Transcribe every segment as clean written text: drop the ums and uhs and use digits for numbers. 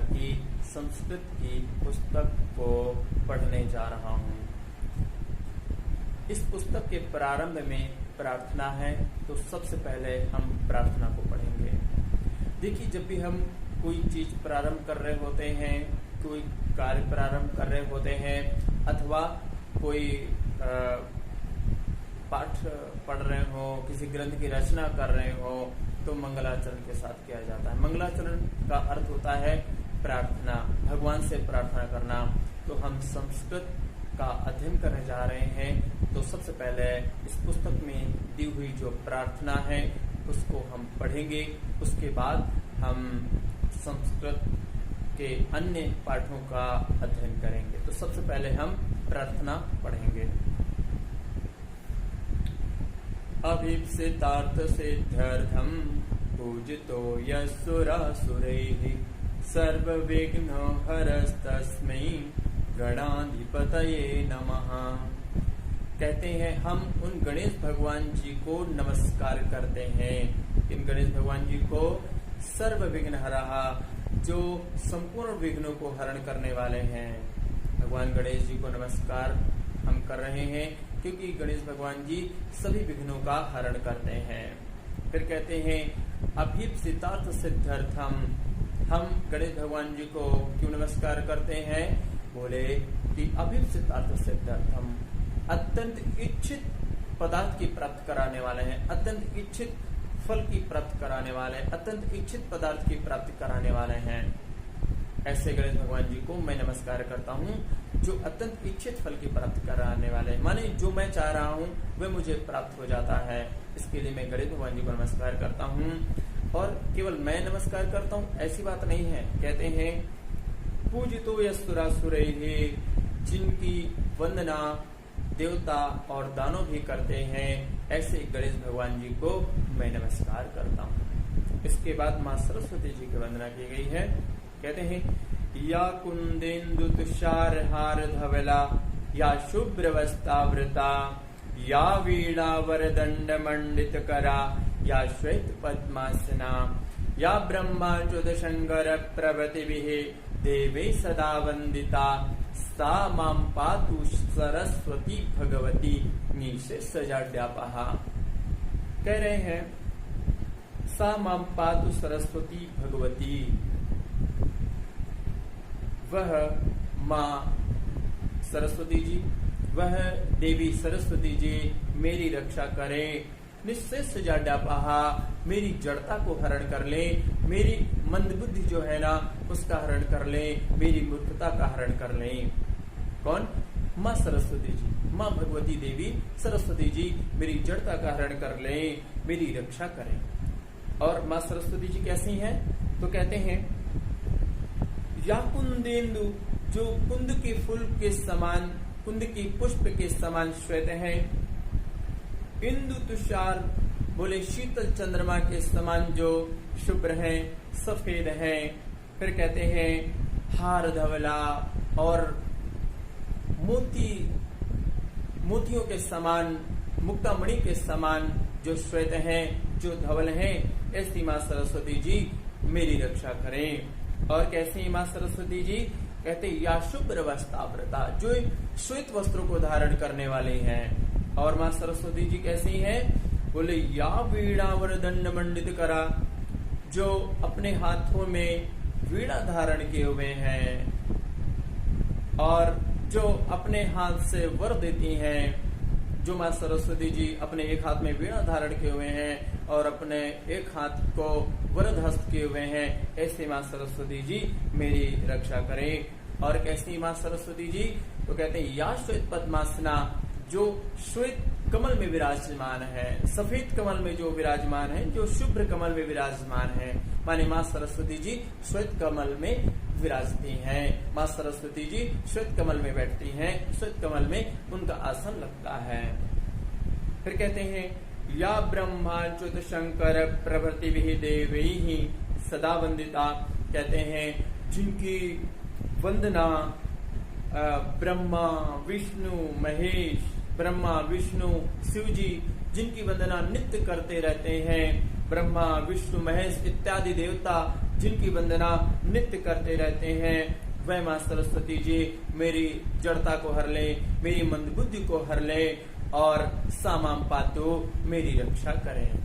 की संस्कृत की पुस्तक को पढ़ने जा रहा हूँ। इस पुस्तक के प्रारंभ में प्रार्थना है, तो सबसे पहले हम प्रार्थना को पढ़ेंगे। देखिए, जब भी हम कोई चीज प्रारंभ कर रहे होते हैं, कोई कार्य प्रारंभ कर रहे होते हैं, अथवा कोई पाठ पढ़ रहे हो, किसी ग्रंथ की रचना कर रहे हो, तो मंगलाचरण के साथ किया जाता है। मंगलाचरण का अर्थ होता है प्रार्थना, भगवान से प्रार्थना करना। तो हम संस्कृत का अध्ययन करने जा रहे हैं, तो सबसे पहले इस पुस्तक में दी हुई जो प्रार्थना है उसको हम पढ़ेंगे। उसके बाद हम संस्कृत के अन्य पाठों का अध्ययन करेंगे। तो सबसे पहले हम प्रार्थना पढ़ेंगे। अभीप्सितार्थ सिद्ध्यर्थम पूजितो यस्सुरासुरैः सर्वविघ्नो हरस्तस्मै गणाधिपतये नमः। कहते हैं हम उन गणेश भगवान जी को नमस्कार करते हैं। इन गणेश भगवान जी को सर्व विघ्न हरहा, जो संपूर्ण विघ्नों को हरण करने वाले हैं। भगवान गणेश जी को नमस्कार हम कर रहे हैं क्योंकि गणेश भगवान जी सभी विघ्नों का हरण करते हैं। फिर कहते हैं अभीप्सितार्थ सिद्ध्यर्थम। हम गणेश भगवान जी को क्यों नमस्कार करते हैं? बोले कि अभीप्सितार्थ सिद्ध्यर्थम, अत्यंत इच्छित पदार्थ की प्राप्त कराने वाले हैं, अत्यंत इच्छित फल की प्राप्त कराने वाले, अत्यंत इच्छित पदार्थ की प्राप्ति कराने वाले हैं। ऐसे गणेश भगवान जी को मैं नमस्कार करता हूँ, जो अत्यंत इच्छित फल की प्राप्ति कराने वाले हैं। माने जो मैं चाह रहा हूँ वह मुझे प्राप्त हो जाता है। इसके लिए मैं गणेश भगवान जी को नमस्कार करता हूँ। और केवल मैं नमस्कार करता हूँ ऐसी बात नहीं है। कहते हैं पूजितो यस्सुरासुरैः, जिनकी वंदना देवता और दानव भी करते हैं, ऐसे गणेश भगवान जी को मैं नमस्कार करता हूँ। इसके बाद माँ सरस्वती जी की वंदना की गई है। कहते हैं या कुंदेन्दु तुषार हार धवला, या शुभ्र वस्त्रावृता, या वीणा वरदंड मंडित करा, या श्वेत पद्मासना, या ब्रह्माच्युत शंकर प्रभृतिभिः देवे सदा वंदिता, सा मां पातु सरस्वती भगवती निशेष सजाड्यापहा। कह रहे हैं सा मां पातु सरस्वती भगवती, वह मां सरस्वती जी, वह देवी सरस्वती जी मेरी रक्षा करें। निशेष सजाड्यापहा, मेरी जड़ता को हरण कर ले, मेरी मंद बुद्धि जो है ना उसका हरण कर ले, मेरी मूर्खता का हरण कर ले। कौन? माँ सरस्वती जी, माँ भगवती देवी सरस्वती जी मेरी जड़ता का हरण कर ले, मेरी रक्षा करें। और माँ सरस्वती जी कैसी हैं? तो कहते हैं या कुंदेन्दु, जो कुंद के फूल के समान, कुंद की पुष्प के समान श्वेत हैं। इंदु तुषार, बोले शीतल चंद्रमा के समान जो शुभ्र हैं, सफेद हैं। फिर कहते हैं हार धवला, और मोतियों के समान, मुक्तामणि के समान जो श्वेत हैं, जो धवल हैं, ऐसी माँ सरस्वती जी मेरी रक्षा करें। और कैसी माँ सरस्वती जी? कहते या शुभ्र वस्त्रावृता, जो श्वेत वस्त्रों को धारण करने वाली हैं। और माँ सरस्वती जी कैसी हैं? बोले या वीणा वरदंड मंडित करा, जो अपने हाथों में वीणा धारण किए हुए हैं और जो अपने हाथ से वर देती हैं। जो माँ सरस्वती जी अपने एक हाथ में वीणा धारण किए हुए हैं और अपने एक हाथ को वरद हस्त किए हुए हैं, ऐसी माँ सरस्वती जी मेरी रक्षा करें। और कैसी माँ सरस्वती जी? तो कहते हैं या श्वेत पद्मासना, जो श्वेत कमल में विराजमान है, सफेद कमल में जो विराजमान है, जो शुभ्र कमल में विराजमान है। माने माँ सरस्वती जी श्वेत कमल में विराजती हैं। माँ सरस्वती जी श्वेत कमल में बैठती हैं, श्वेत कमल में उनका आसन लगता है। फिर कहते हैं या ब्रह्माच्युत शंकर प्रभृतिभिः देवैः सदा वंदिता। कहते हैं जिनकी वंदना ब्रह्मा विष्णु महेश, ब्रह्मा विष्णु शिव जी जिनकी वंदना नित्य करते रहते हैं, ब्रह्मा विष्णु महेश इत्यादि देवता जिनकी वंदना नित्य करते रहते हैं, वह माँ सरस्वती जी मेरी जड़ता को हर ले, मेरी मंदबुद्धि को हर ले और सामाम पातो मेरी रक्षा करें।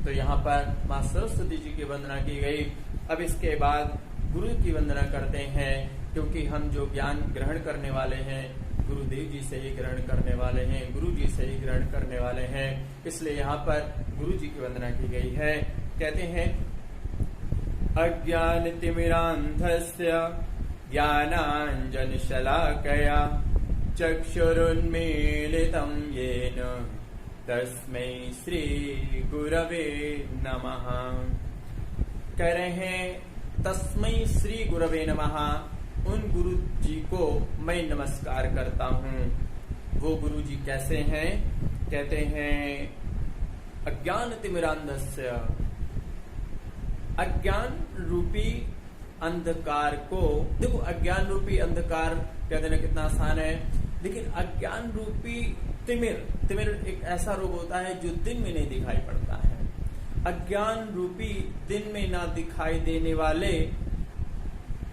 तो यहाँ पर माँ सरस्वती जी की वंदना की गई। अब इसके बाद गुरु की वंदना करते हैं, क्योंकि हम जो ज्ञान ग्रहण करने वाले हैं गुरुदेव जी से ही ग्रहण करने वाले हैं, गुरु जी से ही ग्रहण करने वाले हैं, इसलिए यहाँ पर गुरु जी की वंदना की गई है। कहते हैं अज्ञानतिमिरान्धस्य ज्ञानाञ्जनशलाकया चक्षुरुन्मीलितं येन तस्मै श्री गुरवे नमः। कह रहे हैं तस्मै श्री गुरवे नमः, उन गुरु जी को मैं नमस्कार करता हूँ। वो गुरु जी कैसे हैं? कहते हैं अज्ञानतिमिरान्धस्य, अज्ञान रूपी अंधकार को, देखो अज्ञान रूपी अंधकार कह देना कितना आसान है, लेकिन अज्ञान रूपी तिमिर एक ऐसा रोग होता है जो दिन में नहीं दिखाई पड़ता है। अज्ञान रूपी दिन में ना दिखाई देने वाले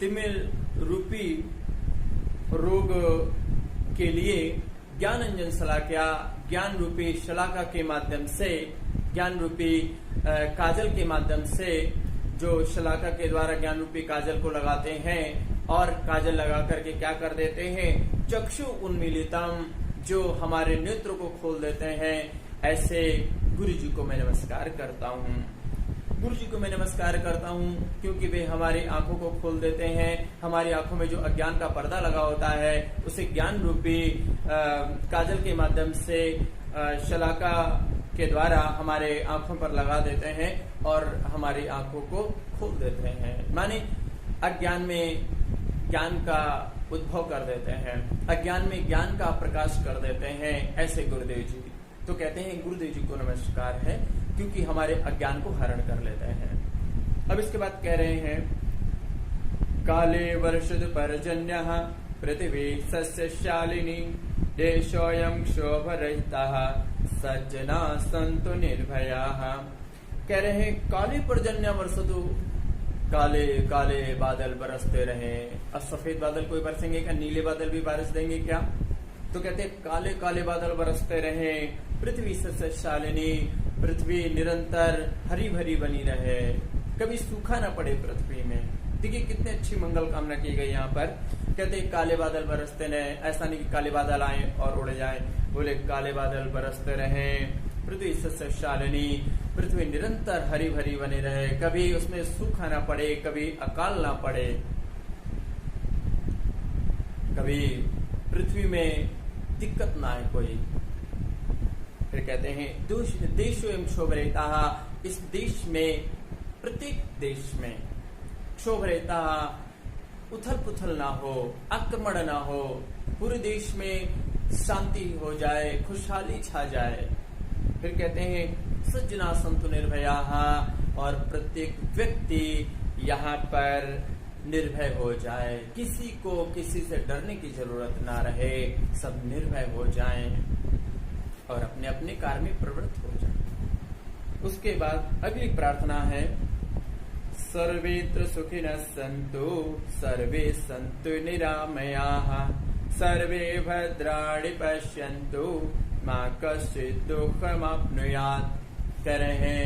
तिमिर रूपी रोग के लिए ज्ञान अंजन शलाका, ज्ञान रूपी शलाका के माध्यम से, ज्ञान रूपी काजल के माध्यम से, जो शलाका के द्वारा ज्ञान रूपी काजल को लगाते हैं और काजल लगा करके क्या कर देते हैं, चक्षु उन्मीलितम, जो हमारे नेत्र को खोल देते हैं, ऐसे गुरु जी को मैं नमस्कार करता हूँ। गुरु जी को मैं नमस्कार करता हूँ क्योंकि वे हमारी आंखों को खोल देते हैं। हमारी आंखों में जो अज्ञान का पर्दा लगा होता है उसे ज्ञान रूपी काजल के माध्यम से शलाका के द्वारा हमारे आंखों पर लगा देते हैं और हमारी आंखों को खोल देते हैं, माने अज्ञान में ज्ञान का उद्भव कर देते हैं, अज्ञान में ज्ञान का प्रकाश कर देते हैं, ऐसे गुरुदेव जी। तो कहते हैं गुरुदेव जी को नमस्कार है क्योंकि हमारे अज्ञान को हरण कर लेते हैं। अब इसके बाद कह रहे हैं काले वर्षद पर्जन्यः पृथ्वी सस्यशालिनी देशोऽयं क्षोभरहितः सज्जना सन्तु निर्भयाः। कह रहे हैं काले पर्जन्य वर्षतु, काले काले बादल बरसते रहे। अब सफेद बादल कोई बरसेंगे क्या? नीले बादल भी बारिश देंगे क्या? तो कहते हैं काले काले बादल बरसते रहे, पृथ्वी सस्यशालिनी, पृथ्वी निरंतर हरी भरी बनी रहे, कभी सूखा ना पड़े पृथ्वी में। देखिए कितनी अच्छी मंगल कामना की गई यहाँ पर। कहते हैं काले बादल बरसते रहे, ऐसा नहीं कि काले बादल आए और उड़ जाए, बोले काले बादल बरसते रहे, पृथ्वी सस्यशालिनी, पृथ्वी निरंतर हरी भरी बनी रहे, कभी उसमें सूखा ना पड़े, कभी अकाल ना पड़े, कभी पृथ्वी में दिक्कत ना आए कोई। फिर कहते हैं देशो एवं क्षोभरहिता, इस देश में, प्रत्येक देश में क्षोभरहिता, उथल पुथल ना हो, आक्रमण ना हो, पूरे देश में शांति हो जाए, खुशहाली छा जाए। फिर कहते हैं सज्जना सन्तु निर्भया, और प्रत्येक व्यक्ति यहाँ पर निर्भय हो जाए, किसी को किसी से डरने की जरूरत ना रहे, सब निर्भय हो जाएं और अपने अपने कार्य में प्रवृत्त हो जाएं। उसके बाद अगली प्रार्थना है सर्वेत्र सुखिनः सन्तु सर्वे सन्तु निरामयाः सर्वे भद्राणि पश्यन्तु मा कश्चित् दुःखमाप्नुयात्। कह रहे हैं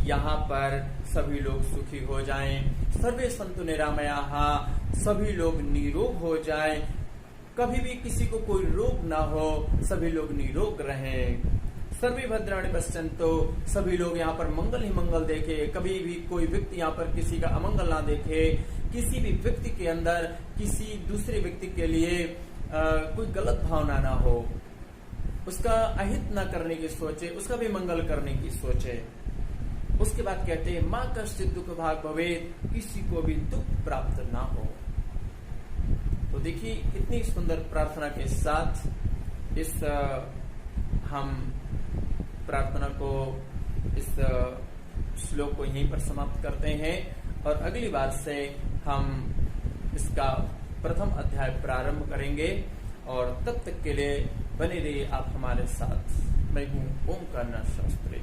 यहाँ पर सभी लोग सुखी हो जाएं, सर्वे सन्तु निरामयाः, सभी लोग निरोग हो जाएं, कभी भी किसी को कोई रोग ना हो, सभी लोग निरोग रहें। सर्वे भद्राणि पश्यन्तु, सभी लोग यहाँ पर मंगल ही मंगल देखे, कभी भी कोई व्यक्ति यहाँ पर किसी का अमंगल ना देखे, किसी भी व्यक्ति के अंदर किसी दूसरे व्यक्ति के लिए कोई गलत भावना ना हो, उसका अहित न करने की सोचे, उसका भी मंगल करने की सोचे। उसके बाद कहते हैं माँ कश्चित् दुःख भाग् भवेत्, किसी को भी दुख प्राप्त ना हो। तो देखिए इतनी सुंदर प्रार्थना के साथ इस हम प्रार्थना को, इस श्लोक को यहीं पर समाप्त करते हैं और अगली बार से हम इसका प्रथम अध्याय प्रारंभ करेंगे। और तब तक के लिए बने रहिए आप हमारे साथ। मैं हूँ ओमकार शास्त्री।